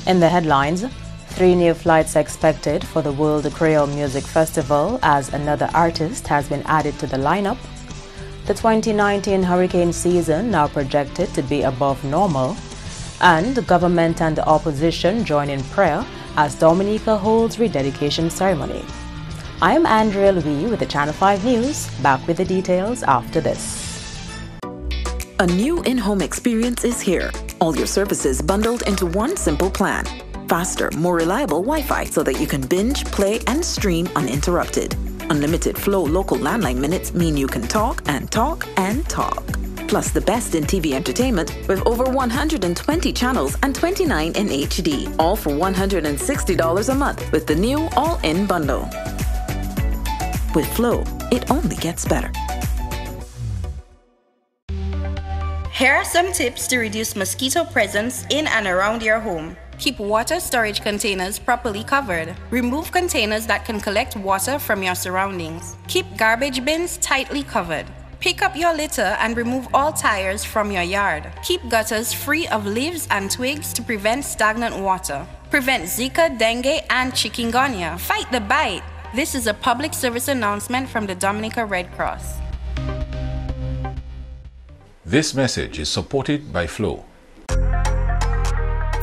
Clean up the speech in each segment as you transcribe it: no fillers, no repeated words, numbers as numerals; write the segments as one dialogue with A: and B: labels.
A: In the headlines, 3 new flights expected for the World Creole Music Festival as another artist has been added to the lineup. The 2019 hurricane season now projected to be above normal. And the government and the opposition join in prayer as Dominica holds rededication ceremony. I am Andrea Louis with the Channel 5 News, back with the details after this.
B: A new in-home experience is here. All your services bundled into one simple plan. Faster, more reliable Wi-Fi so that you can binge, play, and stream uninterrupted. Unlimited Flow local landline minutes mean you can talk and talk and talk. Plus the best in TV entertainment with over 120 channels and 29 in HD, all for $160 a month with the new all-in bundle. With Flow, it only gets better.
C: Here are some tips to reduce mosquito presence in and around your home. Keep water storage containers properly covered. Remove containers that can collect water from your surroundings. Keep garbage bins tightly covered. Pick up your litter and remove all tires from your yard. Keep gutters free of leaves and twigs to prevent stagnant water. Prevent Zika, dengue, and chikungunya. Fight the bite. This is a public service announcement from the Dominica Red Cross.
D: This message is supported by Flow.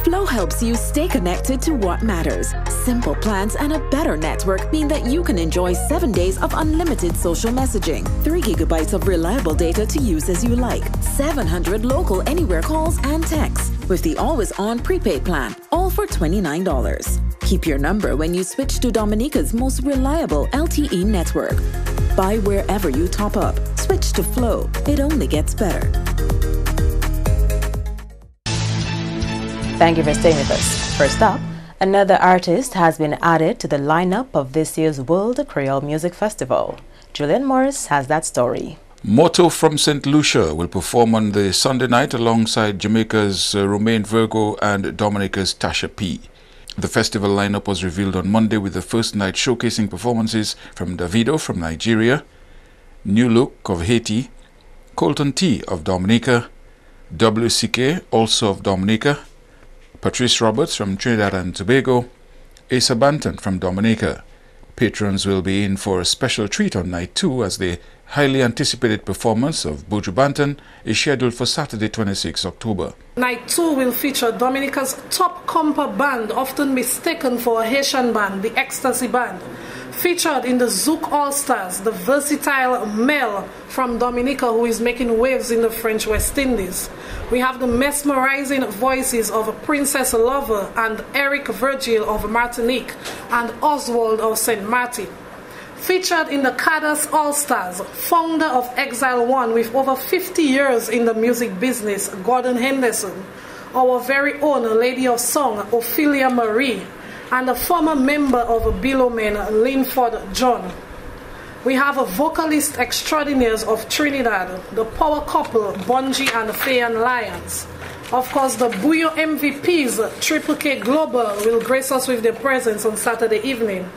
B: Flow helps you stay connected to what matters. Simple plans and a better network mean that you can enjoy 7 days of unlimited social messaging, 3 gigabytes of reliable data to use as you like, 700 local anywhere calls and texts, with the always-on prepaid plan, all for $29. Keep your number when you switch to Dominica's most reliable LTE network. Buy wherever you top up. Switch to Flow. It only gets better.
A: Thank you for staying with us. First up, another artist has been added to the lineup of this year's World Creole Music Festival. Julian Morris has that story.
D: Motto from St. Lucia will perform on the Sunday night alongside Jamaica's Romain Virgo and Dominica's Tasha P. The festival lineup was revealed on Monday with the first night showcasing performances from Davido from Nigeria, New Look of Haiti, Colton T of Dominica, WCK also of Dominica, Patrice Roberts from Trinidad and Tobago, Asa Banton from Dominica. Patrons will be in for a special treat on night 2 as the highly anticipated performance of Buju Banton is scheduled for Saturday 26 October.
E: Night 2 will feature Dominica's top compa band, often mistaken for a Haitian band, the Ecstasy Band. Featured in the Zouk All-Stars, the versatile Mel from Dominica who is making waves in the French West Indies. We have the mesmerizing voices of Princess Lover and Eric Virgil of Martinique and Oswald of St. Martin. Featured in the Cadas All-Stars, founder of Exile One with over 50 years in the music business, Gordon Henderson, our very own Lady of Song, Ophelia Marie, and a former member of Billowmen, Linford John. We have a vocalist extraordinaires of Trinidad, the power couple, Bungie and Fayan Lyons. Of course, the Buyo MVPs, Triple K Global, will grace us with their presence on Saturday evening.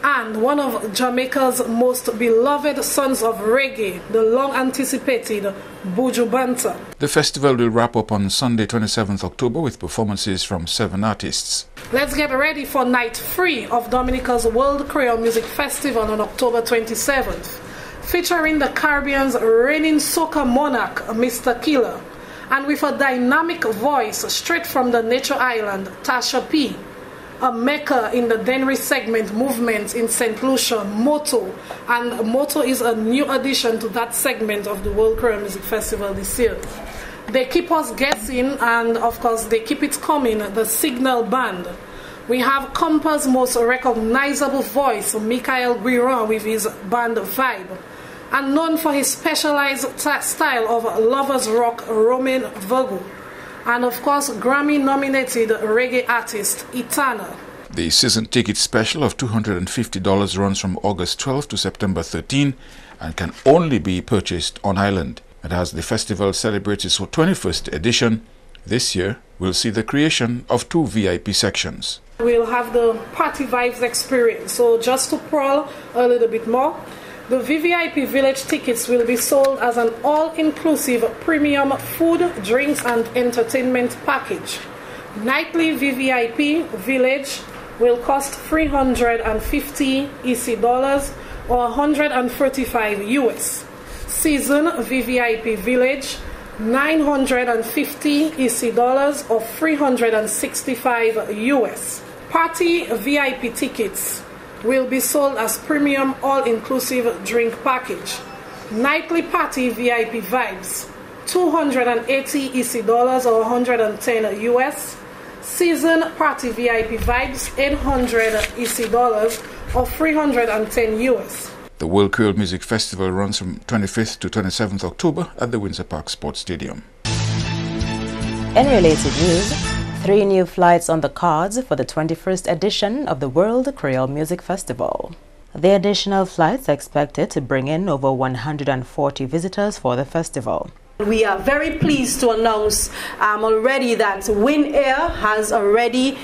E: And one of Jamaica's most beloved sons of reggae, the long-anticipated Buju Banton.
D: The festival will wrap up on Sunday 27th October with performances from 7 artists.
E: Let's get ready for night 3 of Dominica's World Creole Music Festival on October 27th, featuring the Caribbean's reigning soca monarch, Mr. Killer, and with a dynamic voice straight from the Nature Island, Tasha P., a mecca in the Dennery segment movement in St. Lucia, Motto, and Motto is a new addition to that segment of the World Creole Music Festival this year. They keep us guessing, and of course they keep it coming, the Signal Band. We have Compa's most recognizable voice, Michael Guiron, with his band Vibe, and known for his specialized style of lovers rock, Romain Virgo, and of course Grammy-nominated reggae artist Itana.
D: The season ticket special of $250 runs from August 12 to September 13 and can only be purchased on island. And as the festival celebrates its 21st edition, this year we'll see the creation of 2 VIP sections.
E: We'll have the party vibes experience, so just to prowl a little bit more, the VVIP Village tickets will be sold as an all-inclusive premium food, drinks and entertainment package. Nightly VVIP Village will cost 350 EC dollars or 135 US. Season VVIP Village 950 EC dollars or 365 US. Party VIP tickets will be sold as premium all-inclusive drink package. Nightly party VIP vibes 280 EC dollars or 110 US. Season party VIP vibes 800 EC dollars or 310 US.
D: The World Creole Music Festival runs from 25th to 27th October at the Windsor Park Sports Stadium.
A: In related news, 3 new flights on the cards for the 21st edition of the World Creole Music Festival. The additional flights are expected to bring in over 140 visitors for the festival.
F: We are very pleased to announce already that Win Air has already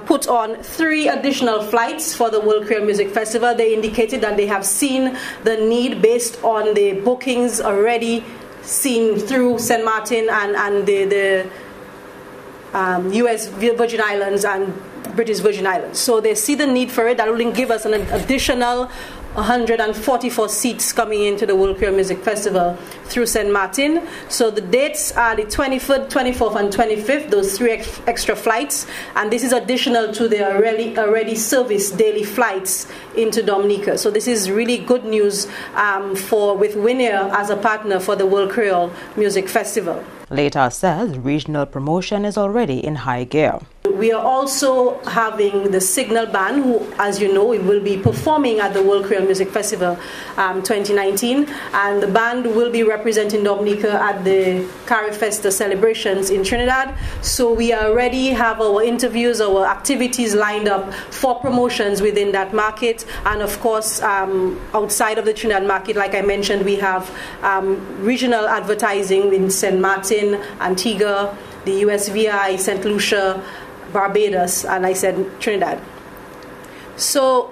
F: put on 3 additional flights for the World Creole Music Festival. They indicated that they have seen the need based on the bookings already seen through St. Martin and the US Virgin Islands and British Virgin Islands. So they see the need for it. That will give us an additional 144 seats coming into the World Creole Music Festival through St. Martin. So the dates are the 23rd, 24th, and 25th, those 3 extra flights. And this is additional to the already serviced daily flights into Dominica. So this is really good news with Win Air as a partner for the World Creole Music Festival.
A: Later says regional promotion is already in high gear.
F: We are also having the Signal Band, who, as you know, will be performing at the World Creole Music Festival 2019. And the band will be representing Dominica at the Carifesta celebrations in Trinidad. So we already have our interviews, our activities lined up for promotions within that market. And of course, outside of the Trinidad market, like I mentioned, we have regional advertising in St. Martin, Antigua, the USVI, St. Lucia, Barbados, and I said Trinidad. So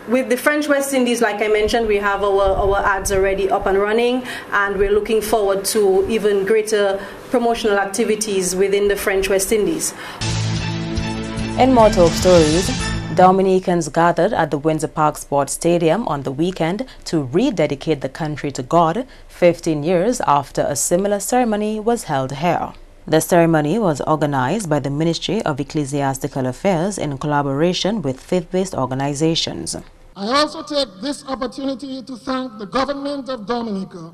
F: with the French West Indies, like I mentioned, we have our ads already up and running, and we're looking forward to even greater promotional activities within the French West Indies.
A: In more top stories, Dominicans gathered at the Windsor Park Sports Stadium on the weekend to rededicate the country to God 15 years after a similar ceremony was held here. The ceremony was organized by the Ministry of Ecclesiastical Affairs in collaboration with faith-based organizations.
G: I also take this opportunity to thank the government of Dominica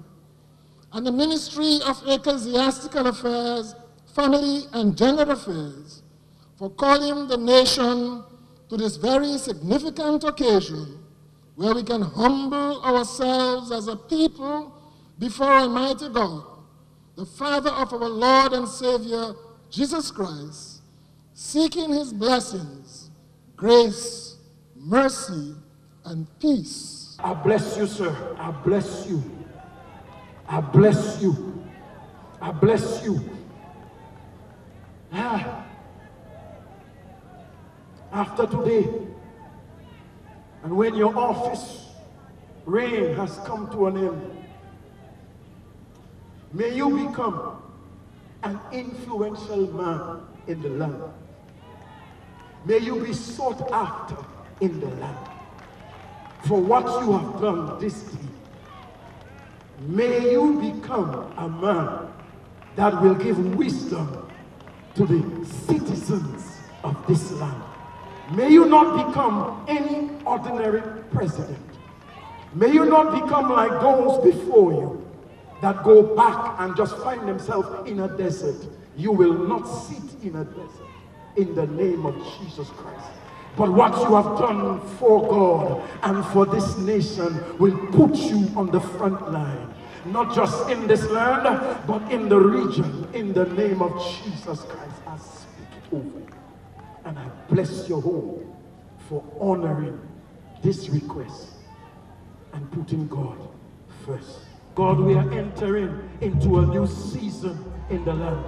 G: and the Ministry of Ecclesiastical Affairs, Family and Gender Affairs for calling the nation to this very significant occasion where we can humble ourselves as a people before Almighty God, the Father of our Lord and Savior, Jesus Christ, seeking his blessings, grace, mercy, and peace.
H: I bless you, sir. I bless you. I bless you. I bless you. After today, and when your office reign has come to an end, may you become an influential man in the land. May you be sought after in the land for what you have done this day. May you become a man that will give wisdom to the citizens of this land. May you not become any ordinary president. May you not become like those before you that go back and just find themselves in a desert. You will not sit in a desert in the name of Jesus Christ. But what you have done for God and for this nation will put you on the front line. Not just in this land, but in the region. In the name of Jesus Christ, I speak it over you. And I bless your home for honoring this request and putting God first. God, we are entering into a new season in the land.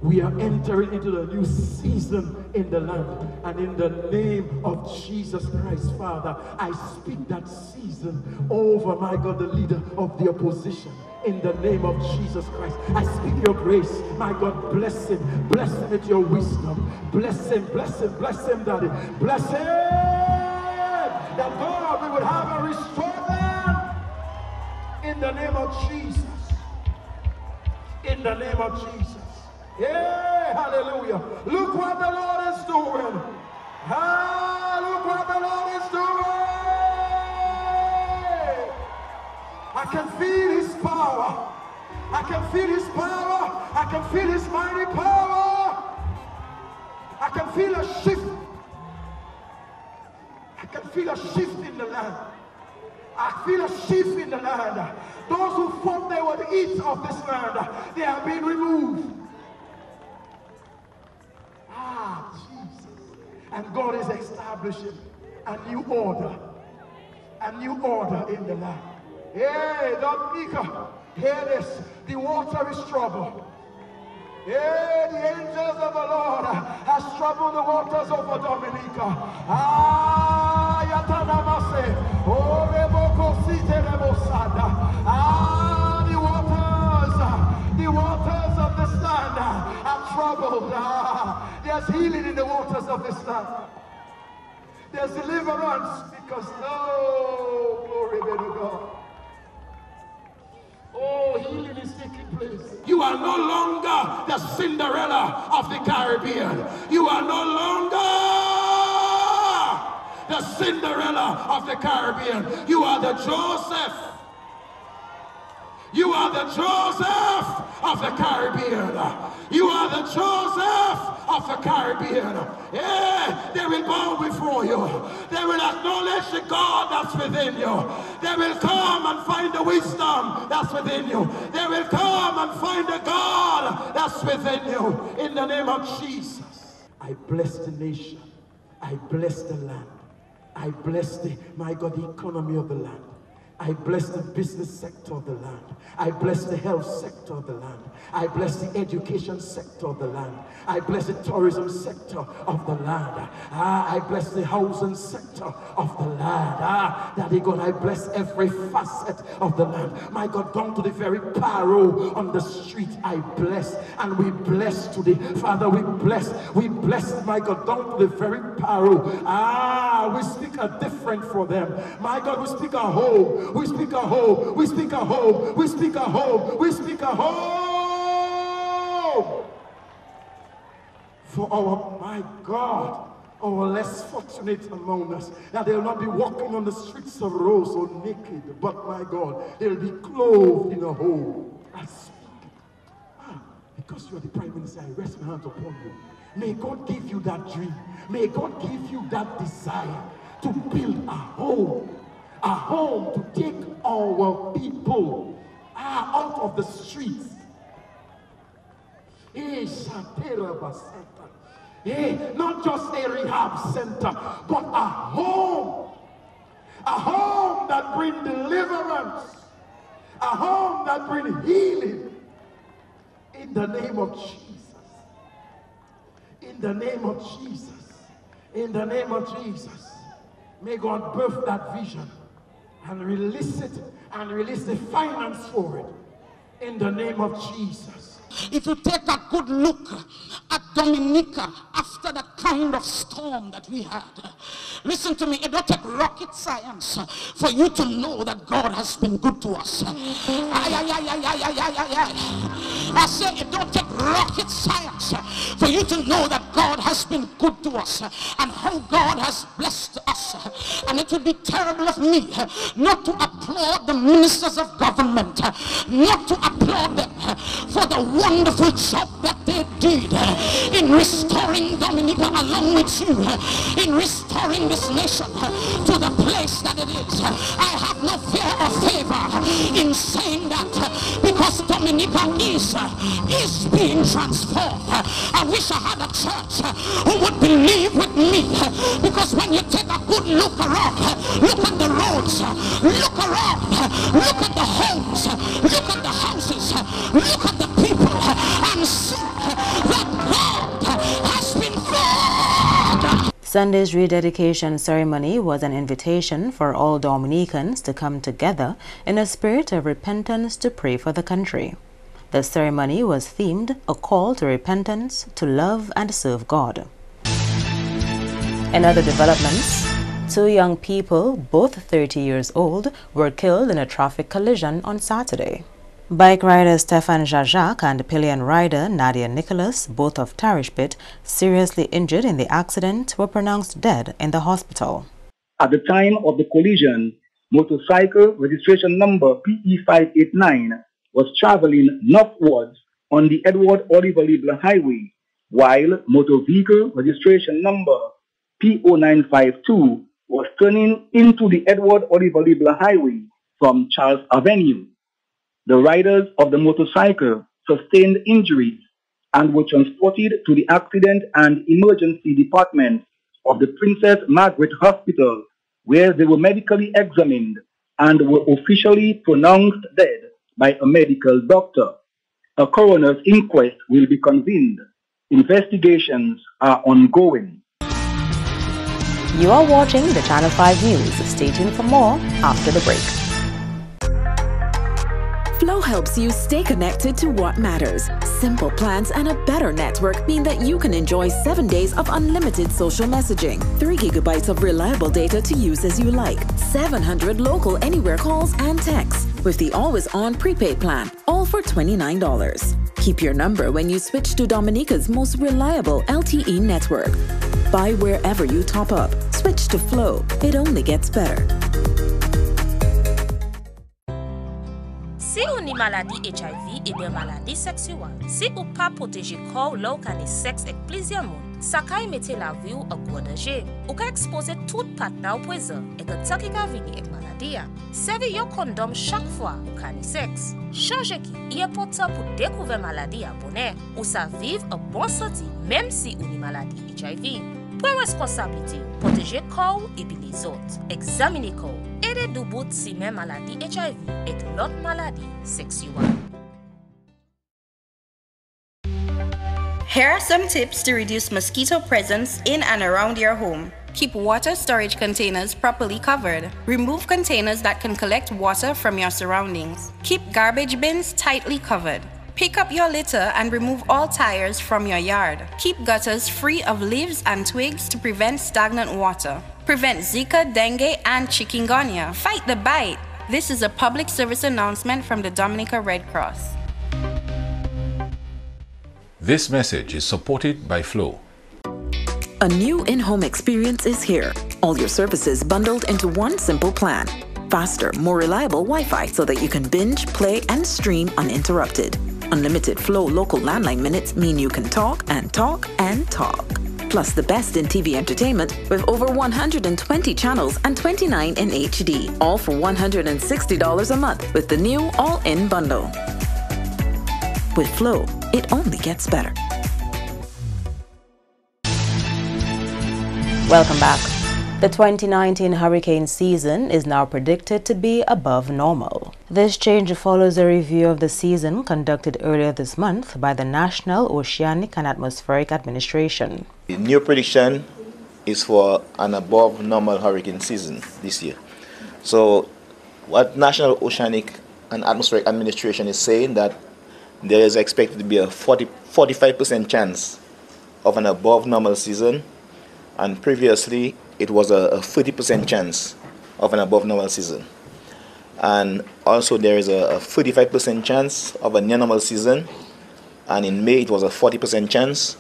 H: We are entering into the new season in the land. And in the name of Jesus Christ, Father, I speak that season over, my God, the leader of the opposition. In the name of Jesus Christ, I speak your grace. My God, bless him. Bless him with your wisdom. Bless him, bless him, bless him, Daddy. Bless him. That God, we would have a restored land. In the name of Jesus. In the name of Jesus. Yeah, hallelujah. Look what the Lord is doing. Ah, look what the Lord is doing. I can feel his power. I can feel his power. I can feel his mighty power. I can feel a shift. I can feel a shift in the land. I feel a shift in the land. Those who thought they would eat of this land, they are being removed. Ah, Jesus. And God is establishing a new order. A new order in the land. Hey, Dominica, hear this. The water is troubled. Hey, the angels of the Lord has troubled the waters over Dominica. Ah, Yatanamase. Oh, Reboko Site Rebosada. Ah, the waters of this land are troubled. Ah, there's healing in the waters of this land. There's deliverance because, oh, glory be to God. Oh, healing is taking place. You are no longer the Cinderella of the Caribbean. You are no longer the Cinderella of the Caribbean. You are the Joseph. You are the Joseph of the Caribbean. You are the Joseph of the Caribbean. Yeah, they will bow before you. They will acknowledge the God that's within you. They will come and find the wisdom that's within you. They will come and find the God that's within you. In the name of Jesus. I bless the nation. I bless the land. I bless the, my God, the economy of the land. I bless the business sector of the land. I bless the health sector of the land. I bless the education sector of the land. I bless the tourism sector of the land. I bless the housing sector of the land. Daddy God, I bless every facet of the land. My God, down to the very paro on the street, I bless. And we bless today. Father, we bless, my God, down to the very paro. We speak a different for them. My God, we speak a home. We speak a home. We speak a home. We speak a home. We speak a home. For our, my God, our less fortunate among us, that they'll not be walking on the streets of Rose or naked, but my God, they'll be clothed in a home. I speak. Because you are the Prime Minister, I rest my hands upon you. May God give you that dream. May God give you that desire to build a home. A home to take our people out of the streets. Not just a rehab center, but a home. A home that brings deliverance. A home that brings healing. In the name of Jesus. In the name of Jesus. In the name of Jesus. May God birth that vision and release it and release the finance for it in the name of Jesus.
G: If you take a good look at Dominica after that kind of storm that we had, listen to me, it don't take rocket science for you to know that God has been good to us. I say it don't take rocket science for you to know that God has been good to us and how God has blessed us. And it would be terrible of me not to applaud the ministers of government, not to applaud them for the wonderful job that they did in restoring Dominica along with you, in restoring this nation to the place that it is. I have no fear or favor in saying that because Dominica is being transformed. I wish I had a church who would believe with me, because when you take a good look around, look at the roads, look around, look at the homes, look at the houses, look at the people, and see that
A: Sunday's rededication ceremony was an invitation for all Dominicans to come together in a spirit of repentance to pray for the country. The ceremony was themed a call to repentance, to love and serve God. In other developments, 2 young people, both 30 years old, were killed in a traffic collision on Saturday. Bike rider Stefan Jajak and pillion rider Nadia Nicholas, both of Tarishpit, seriously injured in the accident, were pronounced dead in the hospital.
I: At the time of the collision, motorcycle registration number PE589 was traveling northwards on the Edward Oliver Libler Highway, while motor vehicle registration number P0952 was turning into the Edward Oliver Libler Highway from Charles Avenue. The riders of the motorcycle sustained injuries and were transported to the accident and emergency department of the Princess Margaret Hospital, where they were medically examined and were officially pronounced dead by a medical doctor. A coroner's inquest will be convened. Investigations are ongoing.
A: You are watching the Channel 5 News. Stay tuned for more after the break.
B: Flow helps you stay connected to what matters. Simple plans and a better network mean that you can enjoy 7 days of unlimited social messaging, 3 gigabytes of reliable data to use as you like, 700 local anywhere calls and texts, with the always-on prepaid plan, all for $29. Keep your number when you switch to Dominica's most reliable LTE network. Buy wherever you top up. Switch to Flow. It only gets better.
J: Si ou ni maladie HIV et bien maladie sexuelle, si ou pas protéger corps lors qu'à ni sexe avec plusieurs monde, ça kay mette la vie ou en gros danger. Ou ka exposer tout partenaire au poison et que tant qu'il ka vini avec maladie. Servez yon condom chaque fois ou ka ni sexe. Changer qui est important pour découvrir maladie à bonheur ou ça vivre en bonne santé même si ou ni maladie HIV. Pour responsabilité, protéger corps et puis les autres. Examiner corps. Aider du bout si même maladie HIV et l'autre maladie sexuelle.
C: Here are some tips to reduce mosquito presence in and around your home. Keep water storage containers properly covered. Remove containers that can collect water from your surroundings. Keep garbage bins tightly covered. Pick up your litter and remove all tires from your yard. Keep gutters free of leaves and twigs to prevent stagnant water. Prevent Zika, dengue, and chikungunya. Fight the bite. This is a public service announcement from the Dominica Red Cross.
D: This message is supported by Flow.
B: A new in-home experience is here. All your services bundled into one simple plan. Faster, more reliable Wi-Fi so that you can binge, play, and stream uninterrupted. Unlimited Flow local landline minutes mean you can talk and talk and talk. Plus the best in TV entertainment with over 120 channels and 29 in HD, all for $160 a month with the new all-in bundle. With Flow, it only gets better.
A: Welcome back. The 2019 hurricane season is now predicted to be above normal. This change follows a review of the season conducted earlier this month by the National Oceanic and Atmospheric Administration.
K: The new prediction is for an above normal hurricane season this year. So what National Oceanic and Atmospheric Administration is saying that there is expected to be a 45% chance of an above normal season, and previously it was a 30% chance of an above normal season. And also there is a 35% chance of a near normal season, and in May it was a 40% chance,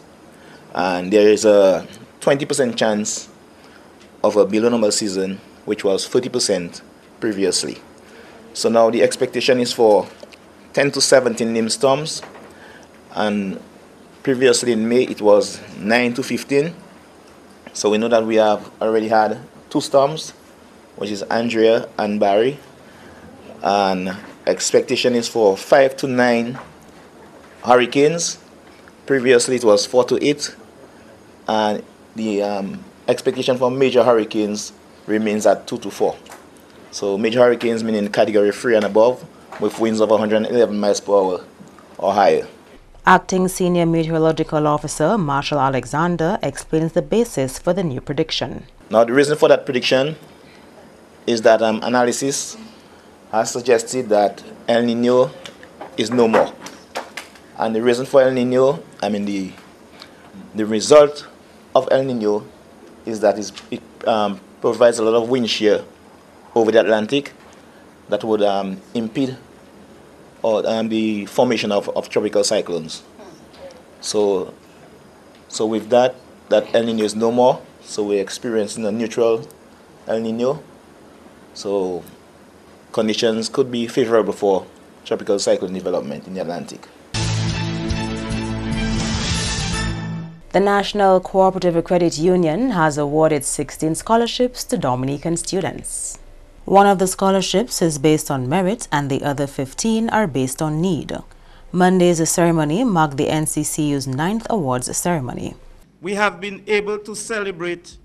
K: and there is a 20% chance of a below normal season, which was 30% previously. So now the expectation is for 10 to 17 named storms, and previously in May it was 9 to 15. So we know that we have already had 2 storms, which is Andrea and Barry, and expectation is for 5 to 9 hurricanes. Previously it was 4 to 8, and the expectation for major hurricanes remains at 2 to 4. So major hurricanes meaning category 3 and above, with winds of 111 miles per hour or higher.
A: Acting Senior Meteorological Officer Marshall Alexander explains the basis for the new prediction.
K: Now, the reason for that prediction is that analysis has suggested that El Nino is no more. And the reason for El Nino, the result of El Nino is that it provides a lot of wind shear over the Atlantic that would impede the formation of tropical cyclones. So with that El Nino is no more. So we're experiencing a neutral El Nino. So conditions could be favorable for tropical cyclone development in the Atlantic.
A: The National Cooperative Credit Union has awarded 16 scholarships to Dominican students. One of the scholarships is based on merit and the other 15 are based on need. Monday's ceremony marked the NCCU's 9th awards ceremony.
L: We have been able to celebrate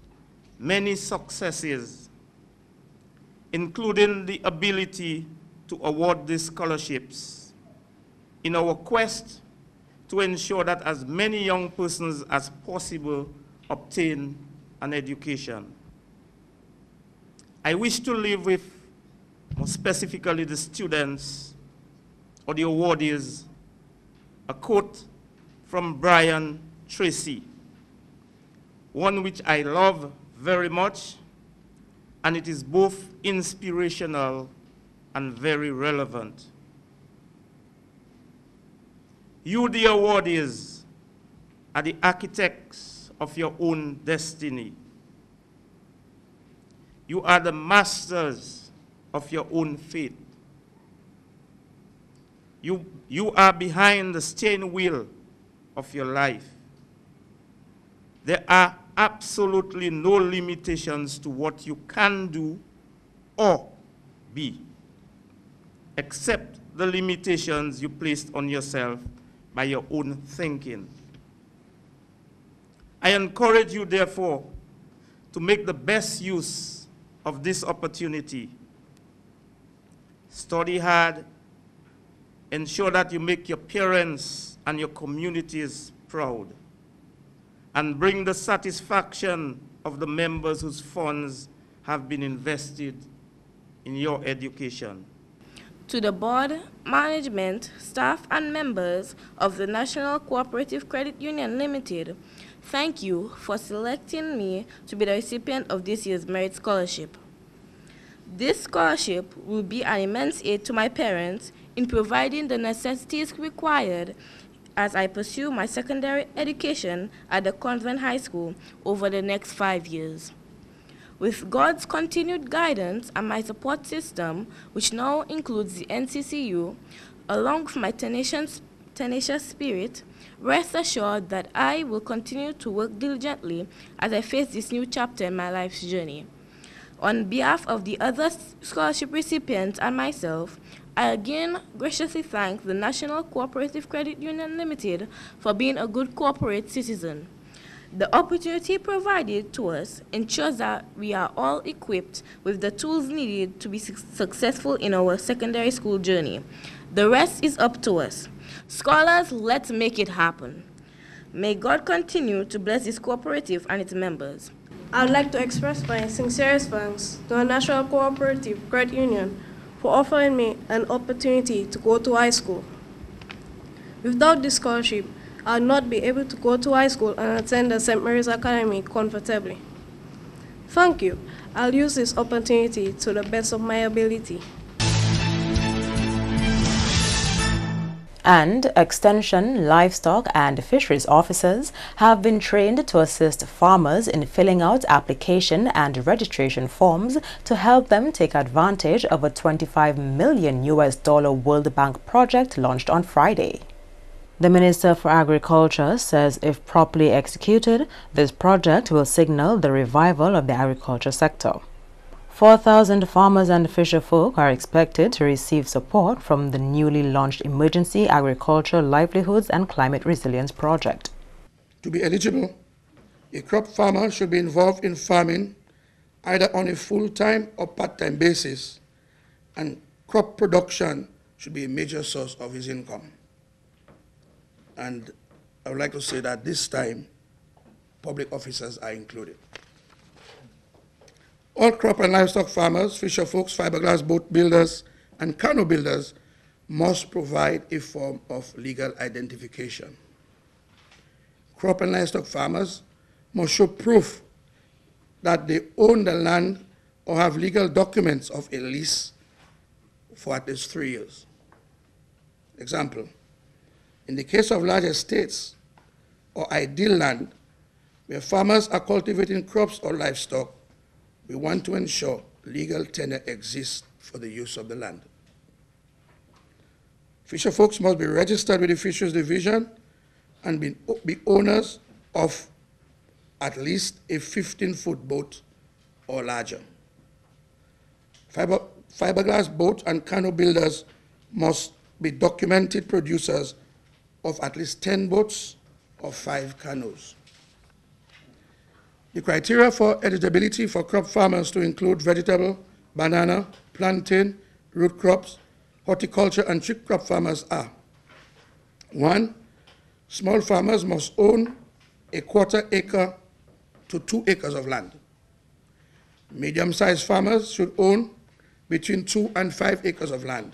L: many successes, including the ability to award these scholarships in our quest to ensure that as many young persons as possible obtain an education. I wish to leave with, more specifically the students or the awardees, a quote from Brian Tracy, one which I love very much, and it is both inspirational and very relevant. You, the awardees, are the architects of your own destiny. You are the masters of your own fate. You are behind the steering wheel of your life. There are absolutely no limitations to what you can do or be, except the limitations you placed on yourself by your own thinking. I encourage you, therefore, to make the best use of this opportunity. Study hard, ensure that you make your parents and your communities proud, and bring the satisfaction of the members whose funds have been invested in your education.
J: To the board, management, staff, and members of the National Cooperative Credit Union Limited, thank you for selecting me to be the recipient of this year's Merit Scholarship. This scholarship will be an immense aid to my parents in providing the necessities required as I pursue my secondary education at the Convent High School over the next 5 years. With God's continued guidance and my support system, which now includes the NCCU, along with my tenacious spirit, rest assured that I will continue to work diligently as I face this new chapter in my life's journey. On behalf of the other scholarship recipients and myself, I again graciously thank the National Cooperative Credit Union Limited for being a good corporate citizen. The opportunity provided to us ensures that we are all equipped with the tools needed to be successful in our secondary school journey. The rest is up to us. Scholars, let's make it happen. May God continue to bless this cooperative and its members.
M: I'd like to express my sincerest thanks to the National Cooperative Credit Union for offering me an opportunity to go to high school. Without this scholarship, I would not be able to go to high school and attend the St. Mary's Academy comfortably. Thank you. I'll use this opportunity to the best of my ability.
A: And Extension, Livestock and Fisheries officers have been trained to assist farmers in filling out application and registration forms to help them take advantage of a $25 million World Bank project launched on Friday. The Minister for Agriculture says if properly executed, this project will signal the revival of the agriculture sector. 4,000 farmers and fisherfolk are expected to receive support from the newly launched Emergency Agriculture Livelihoods and Climate Resilience Project.
N: To be eligible, a crop farmer should be involved in farming either on a full-time or part-time basis, and crop production should be a major source of his income. and I would like to say that this time, public officers are included. All crop and livestock farmers, fisher folks, fiberglass boat builders, and canoe builders must provide a form of legal identification. Crop and livestock farmers must show proof that they own the land or have legal documents of a lease for at least 3 years. Example, in the case of large estates or ideal land where farmers are cultivating crops or livestock, we want to ensure legal tenure exists for the use of the land. Fisher folks must be registered with the Fisheries Division and be owners of at least a 15-foot boat or larger. Fiberglass boat and canoe builders must be documented producers of at least 10 boats or 5 canoes. The criteria for eligibility for crop farmers to include vegetable, banana, plantain, root crops, horticulture, and tree crop farmers are: 1, small farmers must own a 1/4 acre to 2 acres of land. Medium-sized farmers should own between 2 and 5 acres of land.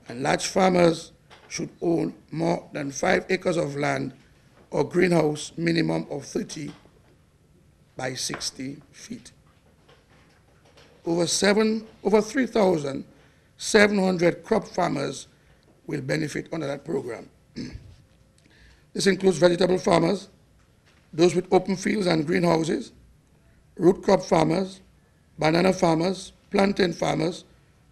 N: And large farmers should own more than 5 acres of land or greenhouse minimum of 30 by 60 feet. Over 3,700 crop farmers will benefit under that program. This includes vegetable farmers, those with open fields and greenhouses, root crop farmers, banana farmers, plantain farmers,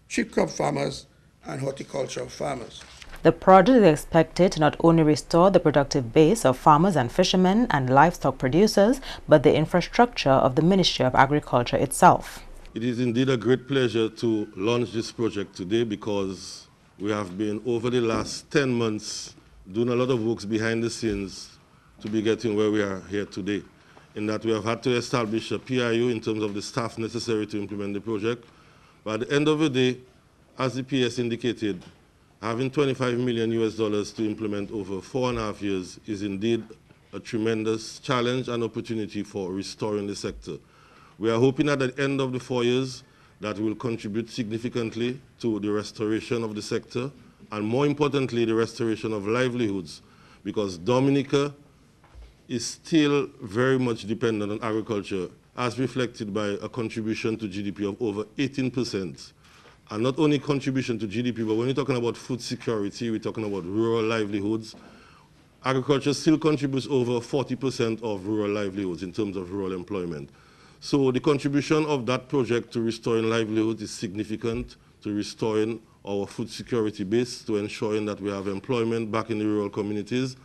N: tree crop farmers, and horticultural farmers.
A: The project is expected to not only restore the productive base of farmers and fishermen and livestock producers, but the infrastructure of the Ministry of Agriculture itself.
O: It is indeed a great pleasure to launch this project today because we have been, over the last 10 months, doing a lot of works behind the scenes to be getting where we are here today. In that we have had to establish a PIU in terms of the staff necessary to implement the project. But at the end of the day, as the PS indicated, having $25 million to implement over 4.5 years is indeed a tremendous challenge and opportunity for restoring the sector. We are hoping at the end of the 4 years that will contribute significantly to the restoration of the sector and, more importantly, the restoration of livelihoods, because Dominica is still very much dependent on agriculture, as reflected by a contribution to GDP of over 18%. And not only contribution to GDP, but when you're talking about food security, we're talking about rural livelihoods. Agriculture still contributes over 40% of rural livelihoods in terms of rural employment. So the contribution of that project to restoring livelihoods is significant, to restoring our food security base, to ensuring that we have employment back in the rural communities,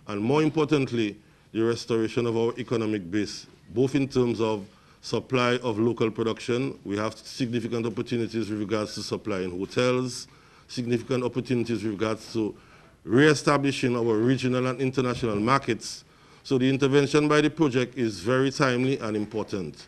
O: and more importantly, the restoration of our economic base, both in terms of supply of local production. We have significant opportunities with regards to supply in hotels, significant opportunities with regards to re-establishing our regional and international markets. So the intervention by the project is very timely and important.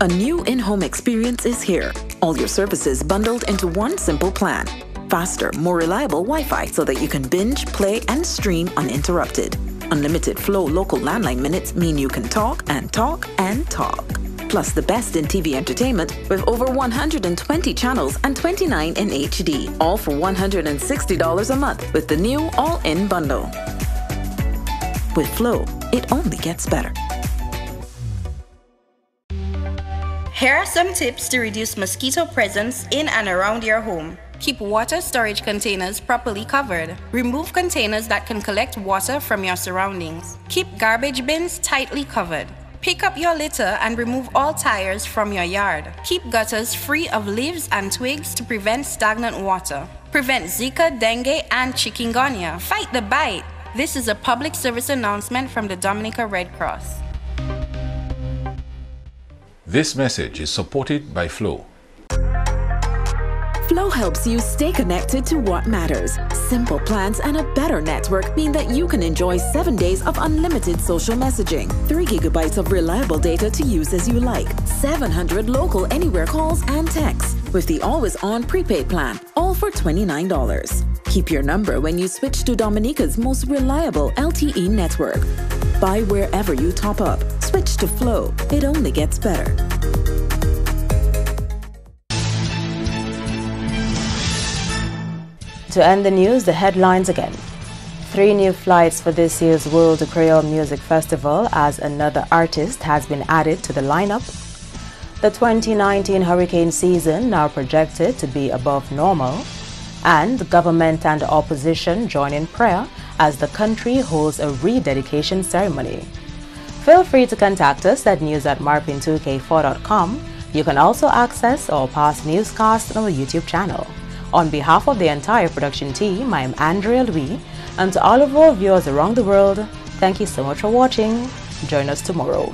B: A new in-home experience is here. All your services bundled into one simple plan. Faster, more reliable Wi-Fi so that you can binge, play, and stream uninterrupted. Unlimited Flow local landline minutes mean you can talk and talk and talk. Plus the best in TV entertainment with over 120 channels and 29 in HD, all for $160 a month with the new all-in bundle. With Flow, it only gets better.
C: Here are some tips to reduce mosquito presence in and around your home. Keep water storage containers properly covered. Remove containers that can collect water from your surroundings. Keep garbage bins tightly covered. Pick up your litter and remove all tires from your yard. Keep gutters free of leaves and twigs to prevent stagnant water. Prevent Zika, dengue, and chikungunya. Fight the bite. This is a public service announcement from the Dominica Red Cross.
D: This message is supported by Flow.
B: Flow helps you stay connected to what matters. Simple plans and a better network mean that you can enjoy 7 days of unlimited social messaging, 3 gigabytes of reliable data to use as you like, 700 local anywhere calls and texts, with the always-on prepaid plan, all for $29. Keep your number when you switch to Dominica's most reliable LTE network. Buy wherever you top up. Switch to Flow. It only gets better.
A: To end the news, the headlines again. 3 new flights for this year's World Creole Music Festival as another artist has been added to the lineup. The 2019 hurricane season now projected to be above normal. And the government and the opposition join in prayer as the country holds a rededication ceremony. Feel free to contact us at news@marpin2k4.com. You can also access our past newscasts on our YouTube channel. On behalf of the entire production team, I am Andrea Louis, and to all of our viewers around the world, thank you so much for watching. Join us tomorrow.